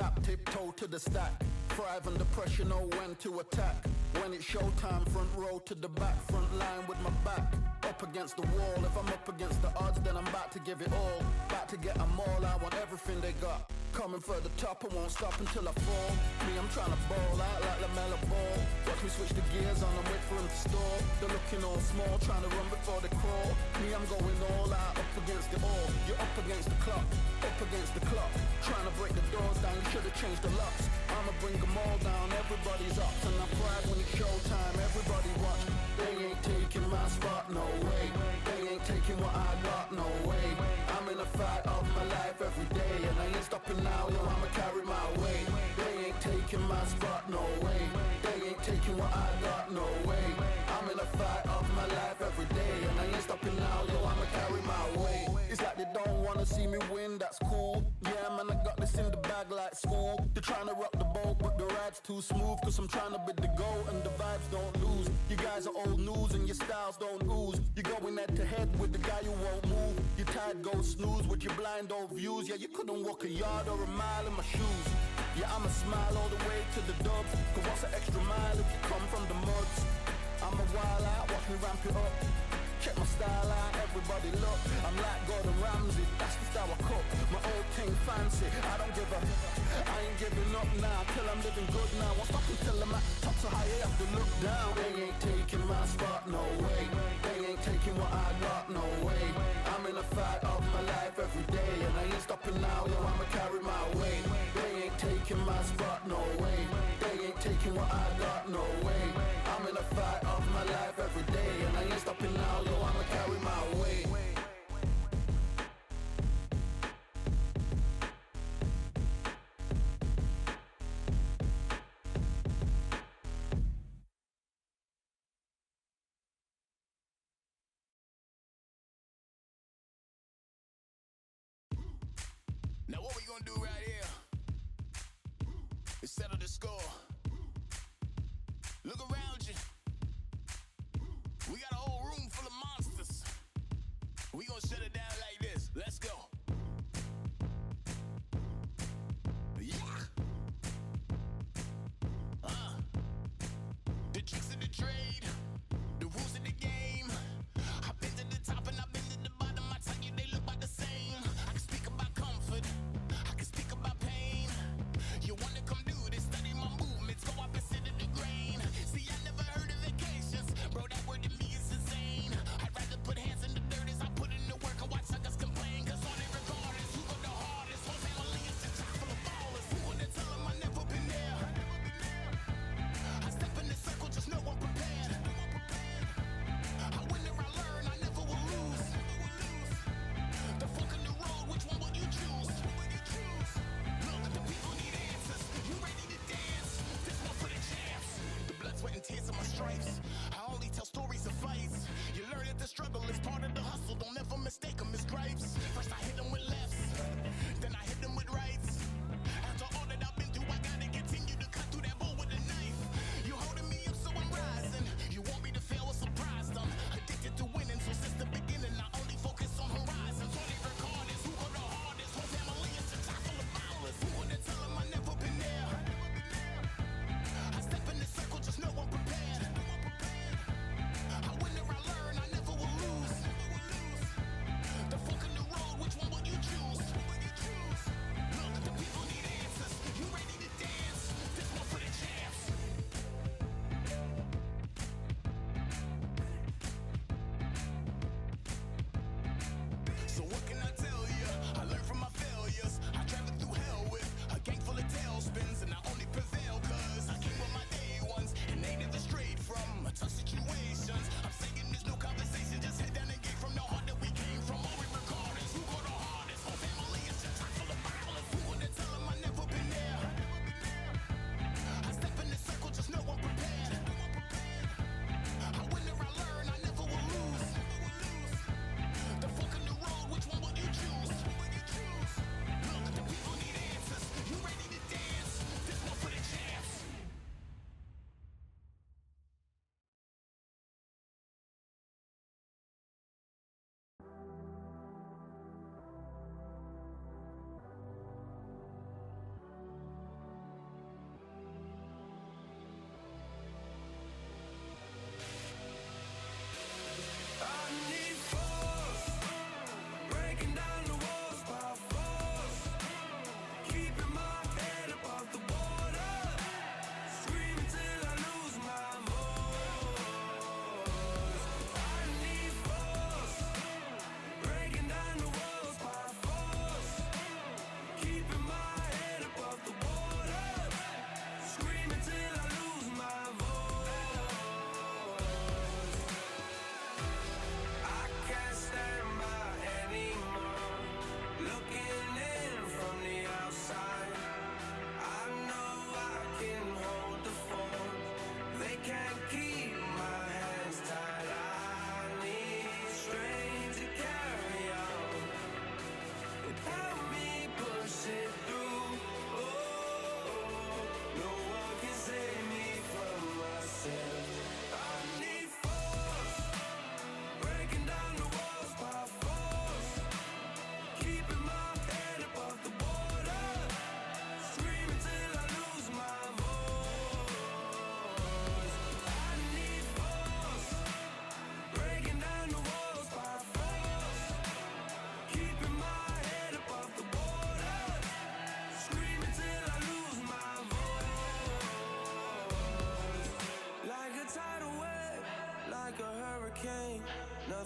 gap, tiptoe to the stack. Thrive under pressure, know when to attack. When it's showtime, front row to the back. Front line with my back up against the wall. If I'm up against the odds, then I'm about to give it all. About to get them all, I want everything they got. Coming for the top, I won't stop until I fall. Me, I'm trying to ball out like LaMelo Ball. Watch me switch the gears on and wait for him to stall. They're looking all small, trying to run before they crawl. Me, I'm going all out, up against it all. You're up against the clock, up against the clock. Trying to break the doors down, you should've changed the locks. I'ma bring them all down, everybody's up. And I pride when it's showtime, everybody watch. They ain't taking my spot, no way. They ain't taking what I got, no way. I'm in a fight of my life every day, and I ain't stopping now, yo, I'ma carry my weight. They ain't taking my spot, no way. They ain't taking what I got, no way. I'm in a fight of my life every day, and I ain't stopping now, yo, I'ma carry my weight. It's like they don't wanna see me win, that's cool. Yeah, man, I got this in the bag like school. They're trying to rock the boat, but the ride's too smooth. Cause I'm trying to be the goal, and the vibes don't lose. You guys are old news, and your styles don't ooze. You're going head to head with the guy who won't move. Your tide goes snooze with your blind old views. Yeah, you couldn't walk a yard or a mile in my shoes. Yeah, I'ma smile all the way to the dubs. Cause what's an extra mile if you come from the muds? I'm a wild out, watch me ramp it up. Check my style out, everybody look. I'm like Gordon Ramsay, that's the style I cook. My old thing fancy, I don't give a. I ain't giving up now, till I'm living good now. Won't stop until I'm at the top, so high you have to look down. They ain't taking my spot, no way. They ain't taking what I got, no way. I'm in a fight of my life every day, and I ain't stopping now, yo, I'ma carry my weight. They ain't taking my spot, no way. They ain't taking what I got, no way. I'm in a fight of my life every day, and I ain't stopping now, yo, I'ma carry my weight. Now what we gonna do right here is settle the score.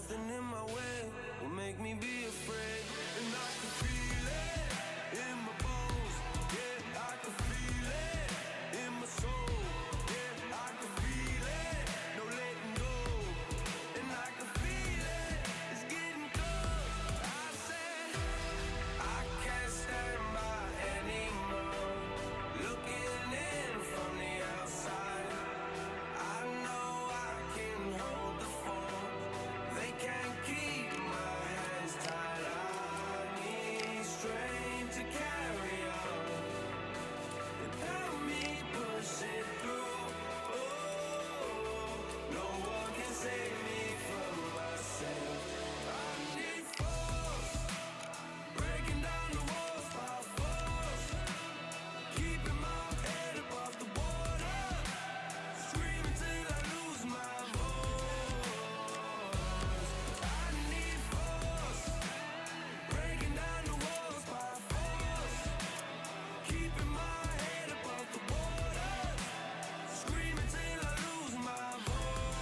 Nothing in my way will make me be afraid. And I can feel it in my bones. Yeah, I can feel it in my soul. Yeah, I can feel it, no letting go. And I can feel it, it's getting close. I said I can't stand by anymore. Looking in from the outside, I know I can hold the phone. They can't keep my hands tied. I need strength to carry on. And help me push it through. Oh, no one can save me from myself. I need force, breaking down the walls by force. Keeping my head above the water, screaming till I lose my voice. I need force, breaking down the walls by force. Keeping my head above the water, screaming till I lose my voice.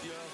Yeah.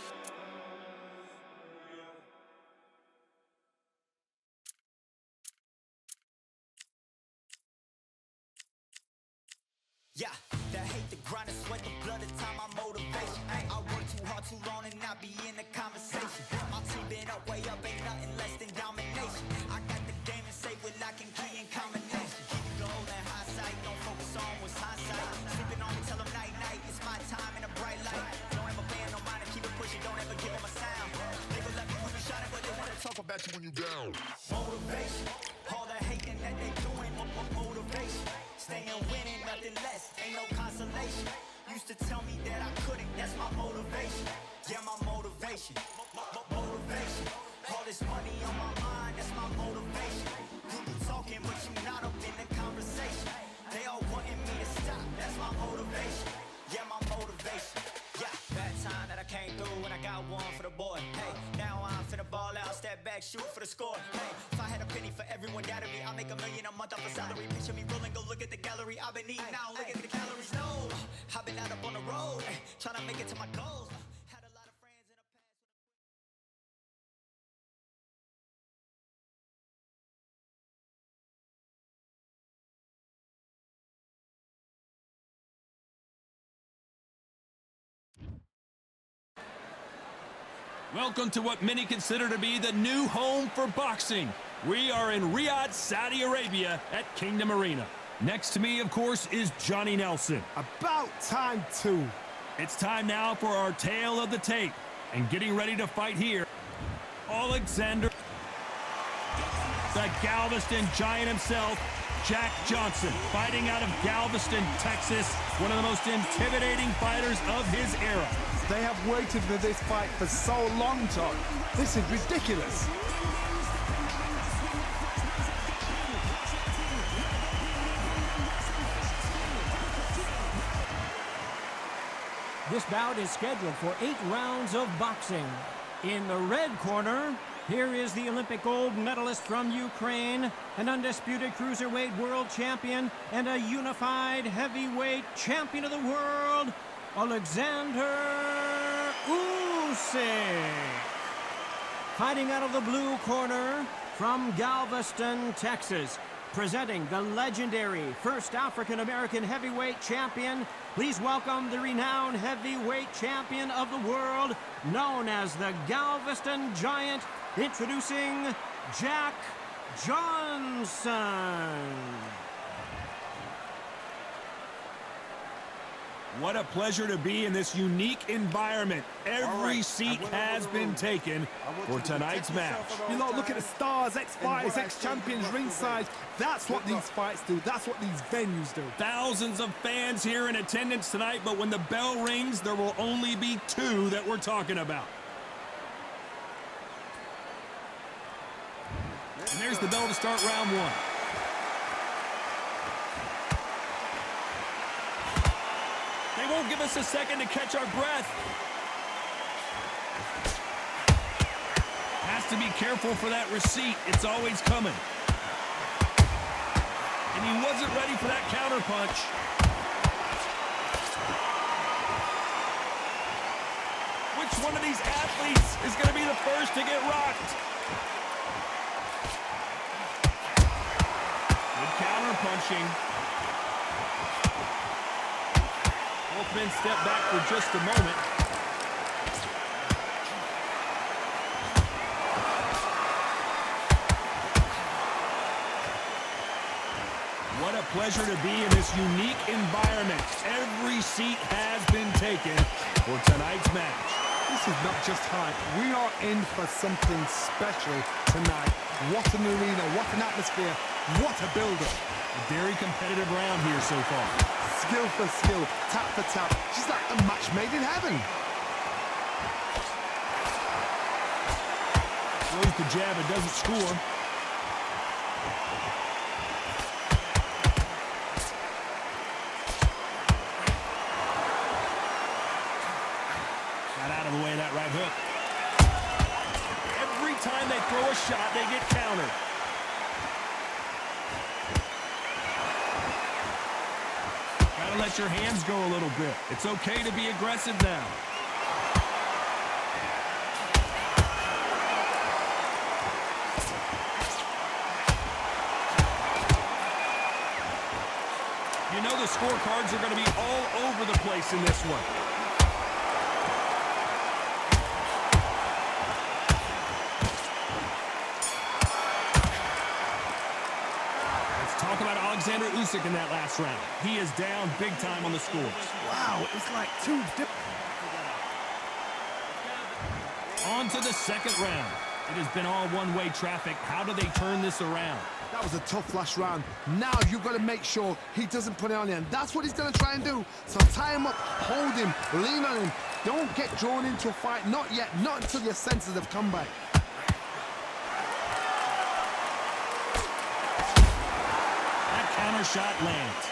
Yeah, the hate, the grind, the sweat, the blood, the time, my motivation. I work too hard, too long, and not be in the conversation. My team been up, way up, ain't nothing less than domination. I got the game and say with lock and key in combination. Keep it goal and high sight, don't focus on what's hindsight. Sleeping on me, tell them night, night, it's my time in a bright light. Don't ever band, no mind, and keep it pushing, don't ever give them a sound. They gon' let me when you shining, but they wanna talk about you when you down. Motivation, all the hating that they doing, motivation. Staying winning, nothing less, ain't no consolation. Used to tell me that I couldn't, that's my motivation. Yeah, my motivation, motivation. All this money on my mind, that's my motivation. You be talking, but you not up in the conversation. They all wanting me to stop, that's my motivation. Yeah, my motivation. Yeah, bad time that I came through and I got one for the boy. Hey, now I'm finna ball out, step back, shoot for the score. Hey, if I had a penny for everyone doubted me, I'll make $1 million a month off a salary. Picture me rolling, go look at the gallery. I've been eating now, look at the calories. No, I've been out up on the road, trying to make it to my goals. Had a lot of friends in the past. Welcome to what many consider to be the new home for boxing. We are in Riyadh, Saudi Arabia at Kingdom Arena. Next to me, of course, is Johnny Nelson. About time too. It's time now for our tale of the tape. And getting ready to fight here, Alexander, the Galveston Giant himself, Jack Johnson, fighting out of Galveston, Texas, one of the most intimidating fighters of his era. They have waited for this fight for so long, Tom. This is ridiculous. This bout is scheduled for 8 rounds of boxing. In the red corner, here is the Olympic gold medalist from Ukraine, an undisputed cruiserweight world champion, and a unified heavyweight champion of the world, Alexander Usyk. Fighting out of the blue corner from Galveston, Texas, presenting the legendary first African-American heavyweight champion, please welcome the renowned heavyweight champion of the world, known as the Galveston Giant, introducing Jack Johnson. What a pleasure to be in this unique environment. Every seat has been taken for tonight's match. You know, look at the stars, ex-fighters, ex-champions ringside. That's what these fights do. That's what these venues do. Thousands of fans here in attendance tonight, but when the bell rings, there will only be 2 that we're talking about. And there's the bell to start round 1. They won't give us a second to catch our breath. Has to be careful for that receipt. It's always coming. And he wasn't ready for that counterpunch. With Which one of these athletes is going to be the first to get rocked? Good counter punching. Both men step back for just a moment. What a pleasure to be in this unique environment. Every seat has been taken for tonight's match. This is not just hype. We are in for something special tonight. What an arena, what an atmosphere, what a build-up. A very competitive round here so far. Skill for skill, tap for tap, just like a match made in heaven. Throws the jab, it doesn't score. Got out of the way of that right hook. Every time they throw a shot, they get countered. Gotta let your hands go a little bit. It's okay to be aggressive now. You know the scorecards are going to be all over the place in this one. Talk about Alexander Usyk in that last round. He is down big time on the scores. Wow, it's like two different. On to the second round. It has been all one-way traffic. How do they turn this around? That was a tough last round. Now you've got to make sure he doesn't put it on you, and that's what he's going to try and do. So tie him up, hold him, lean on him. Don't get drawn into a fight. Not yet. Not until your senses have come back. Counter shot lands.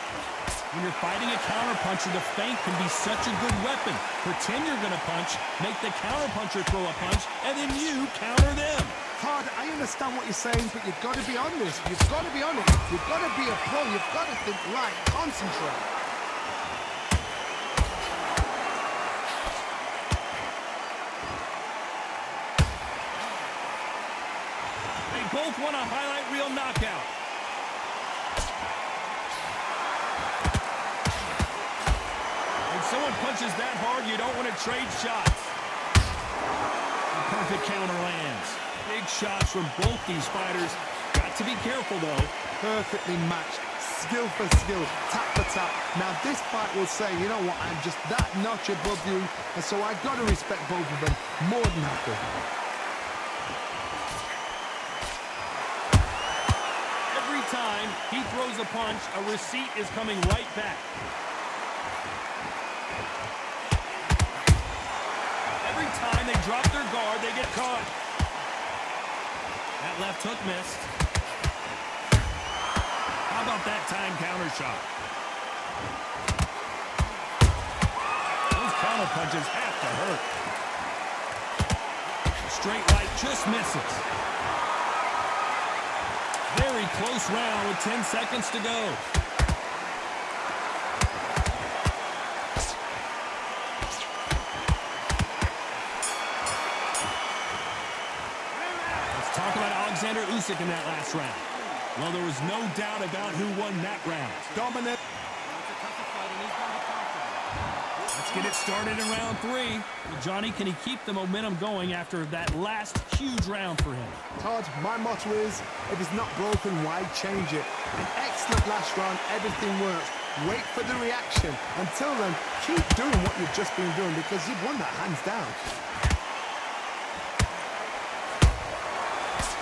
When you're fighting a counter puncher, the feint can be such a good weapon. Pretend you're going to punch, make the counter puncher throw a punch, and then you counter them. Todd, I understand what you're saying, but you've got to be on this. You've got to be on it. You've got to be a pro. You've got to think right. Concentrate. They both want a highlight reel knockout. Someone punches that hard, you don't want to trade shots. The perfect counter lands. Big shots from both these fighters. Got to be careful, though. Perfectly matched. Skill for skill. Tap for tap. Now, this fight will say, you know what, I'm just that notch above you, and so I've got to respect both of them. More than happy. Every time he throws a punch, a receipt is coming right back. Every time they drop their guard, they get caught. That left hook missed. How about that time counter shot? Those counter punches have to hurt. Straight right just misses. Very close round with 10 seconds to go. Talk about Alexander Usyk in that last round. Well, there was no doubt about who won that round. Dominant. Let's get it started in round 3. Well, Johnny, can he keep the momentum going after that last huge round for him? Todd, my motto is, if it's not broken, why change it? An excellent last round, everything works. Wait for the reaction. Until then, keep doing what you've just been doing because you've won that hands down.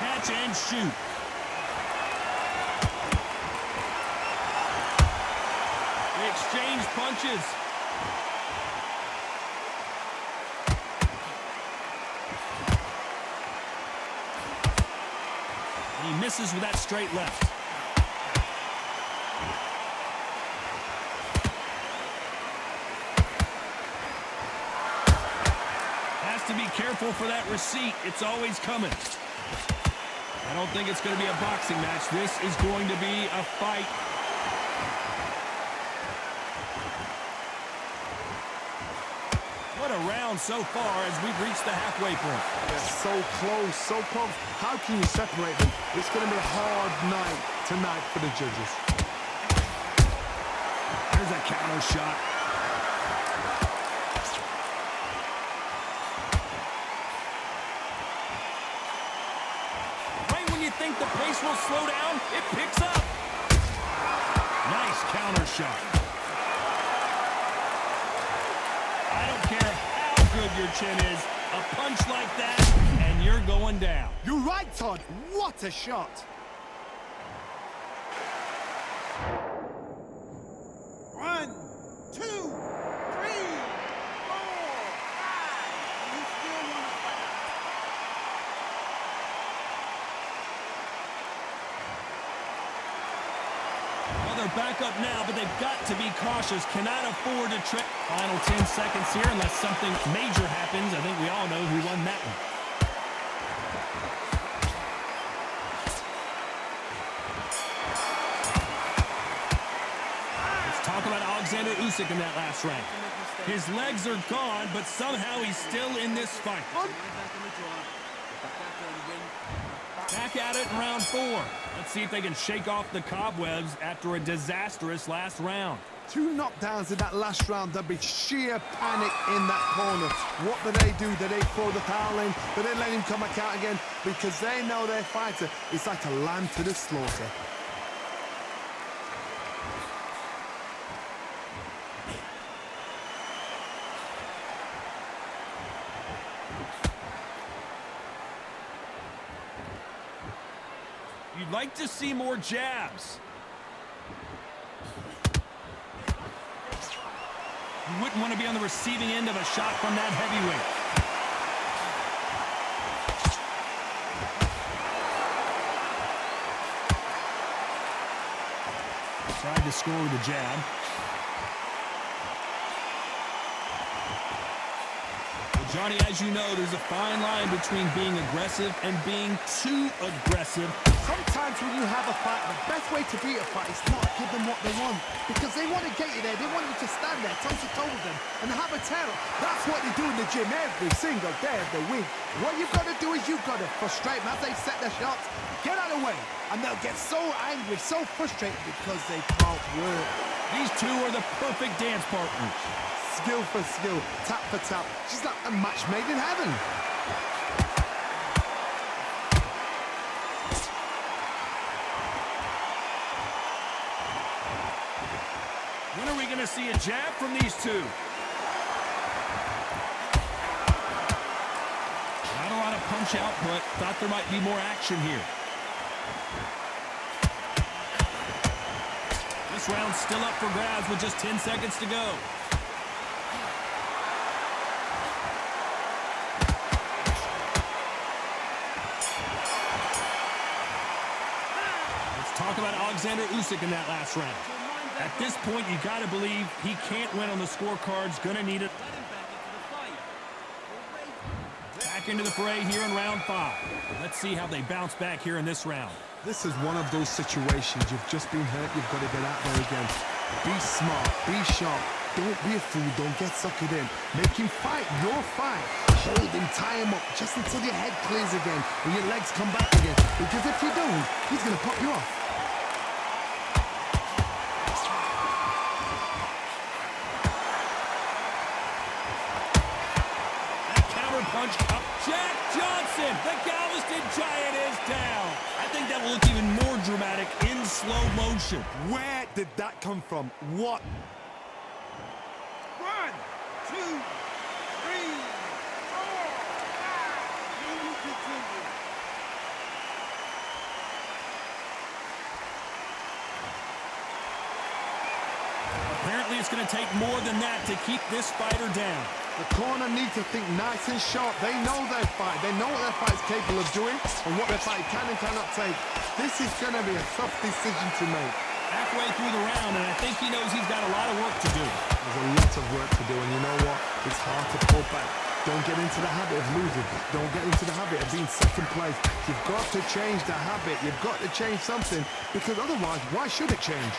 Catch and shoot. They exchange punches. And he misses with that straight left. Has to be careful for that receipt. It's always coming. I don't think it's going to be a boxing match. This is going to be a fight. What a round so far as we've reached the halfway point. They're so close, so close. How can you separate them? It's going to be a hard night tonight for the judges. There's a counter shot. Right when you think the pace will slow down, it picks up. Nice counter shot. I don't care how good your chin is. A punch like that, and you're going down. You're right, Todd. What a shot. One, two, three, four, five. You still want to fight? Well, they're back up now, but they've got to be cautious. Cannot afford to trip. Final 10 seconds here, unless something major happens. I think we all know who won that one. Let's talk about Alexander Usyk in that last round. His legs are gone, but somehow he's still in this fight. Back at it in round 4. Let's see if they can shake off the cobwebs after a disastrous last round. 2 knockdowns in that last round. There'll be sheer panic in that corner. What do? Do they throw the towel in? Do they let him come back out again? Because they know their fighter is like a lamb to the slaughter. You'd like to see more jabs. You wouldn't want to be on the receiving end of a shot from that heavyweight. Tried to score with a jab. Well, Johnny, as you know, there's a fine line between being aggressive and being too aggressive. Sometimes when you have a fight, the best way to beat a fight is not give them what they want. Because they want to get you there. They want you to stand there toe-to-toe with them and have a terror. That's what they do in the gym every single day of the week. What you've got to do is you've got to frustrate them as they set their shots. Get out of the way. And they'll get so angry, so frustrated because they can't work. These two are the perfect dance partners. Skill for skill, tap for tap. Just like a match made in heaven. When are we going to see a jab from these two? Not a lot of punch output. Thought there might be more action here. This round's still up for grabs with just 10 seconds to go. Let's talk about Alexander Usyk in that last round. At this point, you got to believe he can't win on the scorecards. Going to need it. Back into the fray here in round 5. Let's see how they bounce back here in this round. This is one of those situations. You've just been hurt. You've got to get out there again. Be smart. Be sharp. Don't be a fool. Don't get suckered in. Make him fight your fight. Hold him. Tie him up just until your head clears again and your legs come back again. Because if you don't, he's going to pop you off. Punch up. Jack Johnson, the Galveston Giant, is down. I think that will look even more dramatic in slow motion. Where did that come from? What? 1, 2, 3, 4, 5. Can you continue? Apparently, it's going to take more than that to keep this fighter down. The corner need to think nice and sharp. They know their fight. They know what their fight's capable of doing and what their fight can and cannot take. This is going to be a tough decision to make. Halfway through the round, and I think he knows he's got a lot of work to do. There's a lot of work to do, and you know what? It's hard to pull back. Don't get into the habit of losing. Don't get into the habit of being second place. You've got to change the habit. You've got to change something, because otherwise, why should it change?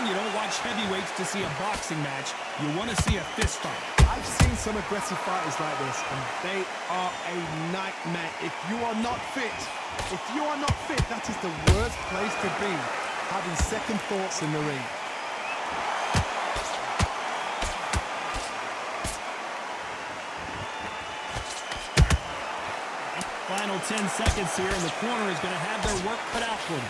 reason you don't watch heavyweights to see a boxing match. You want to see a fist fight. I've seen some aggressive fighters like this, and they are a nightmare. If you are not fit, that is the worst place to be, having second thoughts in the ring. Final 10 seconds here, and the corner is going to have their work cut out for them.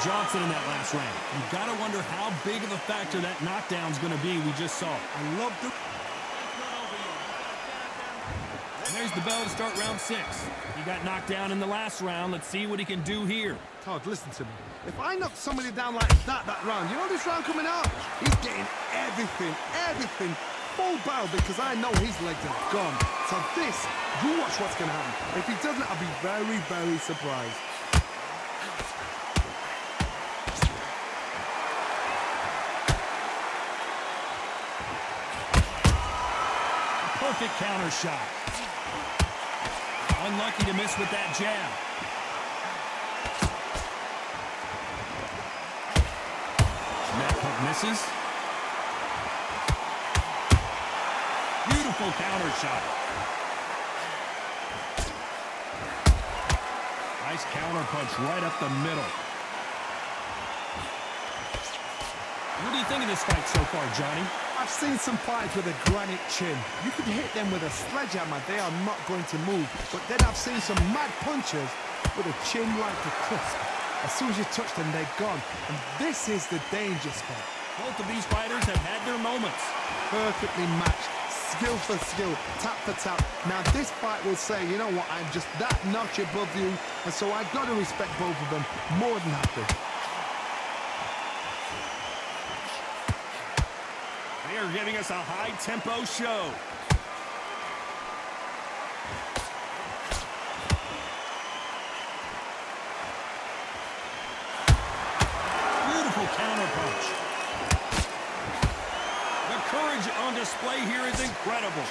Johnson in that last round. You've got to wonder how big of a factor that knockdown's going to be we just saw. I love the... And there's the bell to start round 6. He got knocked down in the last round. Let's see what he can do here. Todd, listen to me. If I knock somebody down like that round, you know this round coming out? He's getting everything, full barrel, because I know his legs are gone. So this, you watch what's going to happen. If he doesn't, I'll be very, very surprised. Perfect counter shot. Unlucky to miss with that jab. That hook misses. Beautiful counter shot. Nice counter punch right up the middle. What do you think of this fight so far, Johnny? I've seen some fighters with a granite chin. You could hit them with a sledgehammer, they are not going to move. But then I've seen some mad punchers with a chin like a crisp. As soon as you touch them, they're gone. And this is the danger spot. Both of these fighters have had their moments. Perfectly matched, skill for skill, tap for tap. Now this fight will say, you know what, I'm just that notch above you. And so I've got to respect both of them more than happy. They are giving us a high-tempo show. Beautiful counterpunch. The courage on display here is incredible.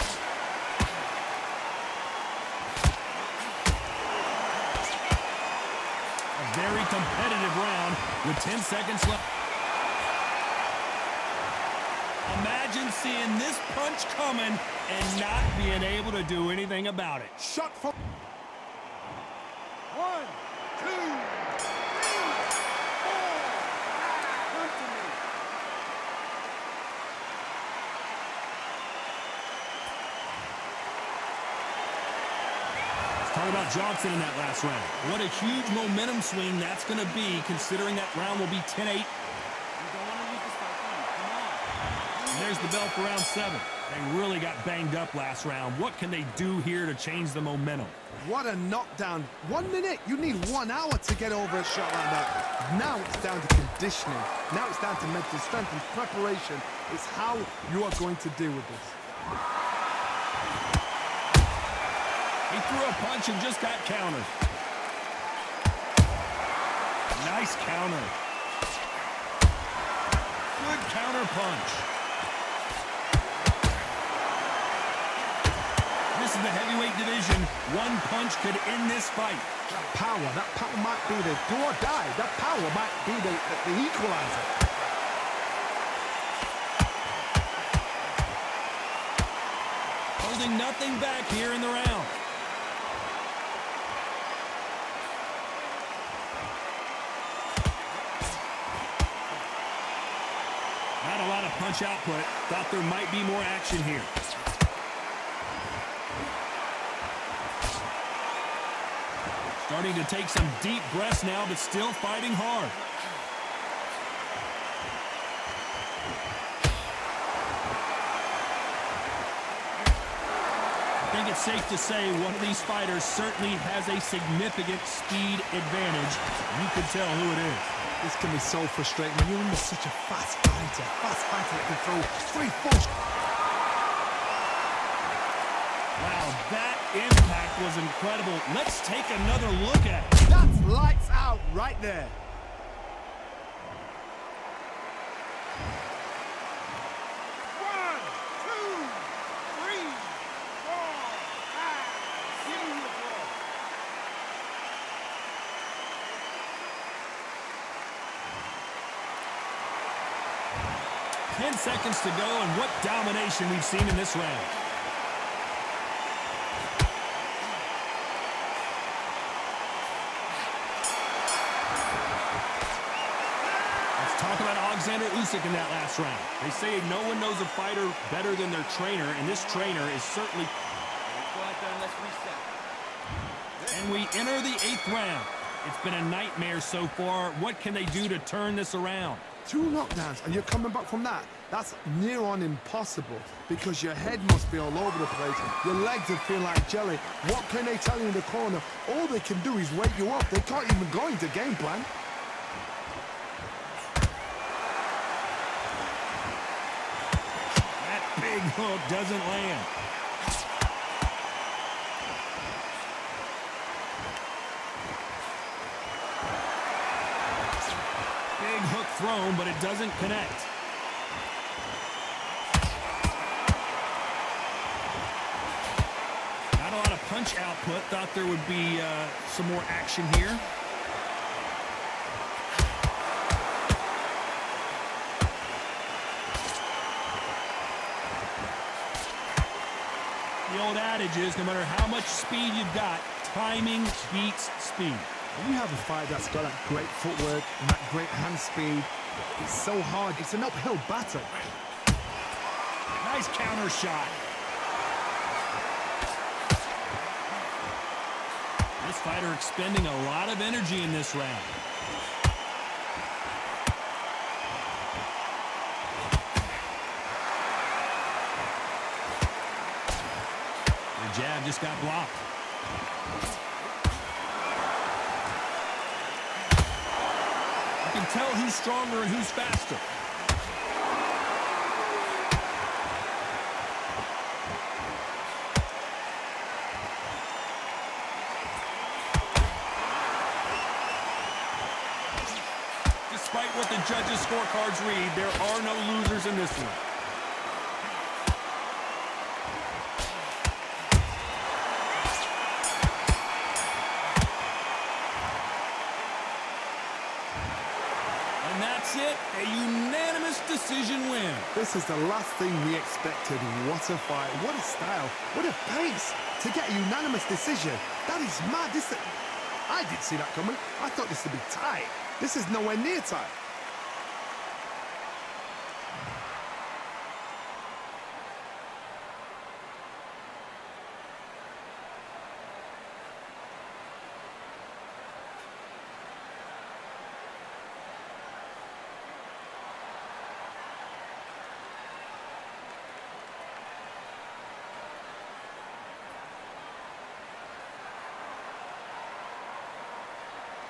A very competitive round with 10 seconds left. Imagine seeing this punch coming and not being able to do anything about it. Shot from... 1, 2, 3, 4, 5. Come to me. Let's talk about Johnson in that last round. What a huge momentum swing that's going to be, considering that round will be 10-8. There's the bell for round 7. They really got banged up last round. What can they do here to change the momentum? What a knockdown. 1 minute. You need 1 hour to get over a shot like that. Now it's down to conditioning. Now it's down to mental strength and preparation. It's how you are going to deal with this. He threw a punch and just got countered. Nice counter. Good counter punch. This is the heavyweight division. One punch could end this fight. That power might be the do or die. That power might be the equalizer. Holding nothing back here in the round. Not a lot of punch output. Thought there might be more action here. Starting to take some deep breaths now, but still fighting hard. I think it's safe to say one of these fighters certainly has a significant speed advantage. You can tell who it is. This can be so frustrating when you're under such a fast fighter that can throw 3-4. Wow, that impact was incredible. Let's take another look at it. That's lights out right there. 10 seconds to go, and what domination we've seen in this round. Talk about Alexander Usyk in that last round. They say no one knows a fighter better than their trainer, and this trainer is certainly... Let's go out there and let's reset. And we enter the 8th round. It's been a nightmare so far. What can they do to turn this around? 2 knockdowns, and you're coming back from that. That's near on impossible, because your head must be all over the place. Your legs would feel like jelly. What can they tell you in the corner? All they can do is wake you up. They can't even go into game plan. Big hook doesn't land. Big hook thrown, but it doesn't connect. Not a lot of punch output. Thought there would be some more action here. The old adage is, no matter how much speed you've got, timing beats speed. When you have a fight that's got that great footwork and that great hand speed, it's so hard. It's an uphill battle. Nice counter shot. This fighter expending a lot of energy in this round. The jab just got blocked. You can tell who's stronger and who's faster. Despite what the judges' scorecards read, there are no losers in this one. And that's it, a unanimous decision win. This is the last thing we expected. What a fight, what a style, what a pace. To get a unanimous decision, that is mad. I didn't see that coming. I thought this would be tight. This is nowhere near tight.